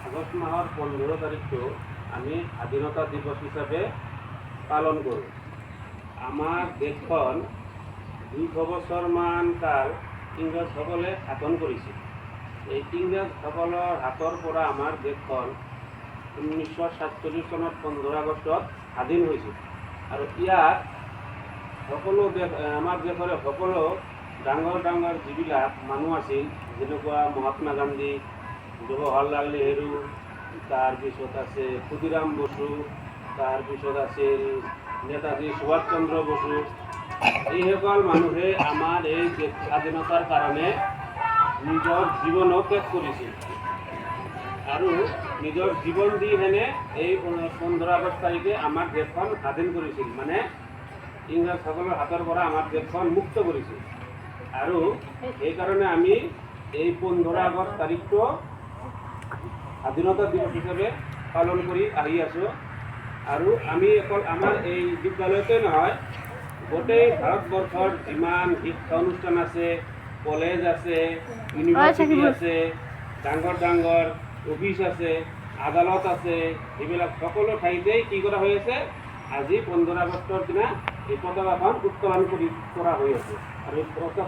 আগষ্ট মাহৰ 15 তাৰিখটো আমি স্বাধীনতা দিৱস হিচাপে পালন কৰোঁ। আমাৰ দেশখন 200 বছৰমান কাল ইংৰাজসকলে শাসন কৰিছিল। এই ইংৰাজসকলৰ হাতৰ পৰা আমাৰ দেশখন 1947 চনত 15 আগষ্টত স্বাধীন হৈছিল। আৰু ইয়াত সকলো আমাৰ দেশৰে সকলো ডাঙৰ ডাঙৰ যিবিলাক মানুহ আছিল, যেনেকুৱা মহাত্মা গান্ধী, জৱাহৰলাল নেহেৰু, তাৰপিছত আছে ক্ষুদিৰাম বসু, তাৰপিছত আছিল নেতাজী সুভাষ চন্দ্ৰ বসু। এইসকল মানুহে আমাৰ এই স্বাধীনতাৰ কাৰণে নিজৰ জীৱনো ত্যাগ কৰিছিল আৰু নিজৰ জীৱন দি হেনে এই 15 আগষ্ট তাৰিখে আমাৰ দেশখন স্বাধীন কৰিছিল, মানে ইংৰাজসকলৰ হাতৰ পৰা আমাৰ দেশখন মুক্ত কৰিছিল। আৰু সেইকাৰণে আমি এই 15 আগষ্ট তাৰিখটো স্বাধীনতা দিৱস হিচাপে পালন কৰি আহি আছোঁ। আৰু আমি অকল আমাৰ এই বিদ্যালয়তে নহয়, গোটেই ভাৰতবৰ্ষৰ যিমান শিক্ষা অনুষ্ঠান আছে, কলেজ আছে, ইউনিভাৰ্চিটি আছে, ডাঙৰ ডাঙৰ অফিচ আছে, আদালত আছে, এইবিলাক সকলো ঠাইতেই কি কৰা হৈ আছে, আজি 15 আগষ্টৰ দিনা এই পতাকাখন উত্তোলন কৰা হৈ আছে। আৰু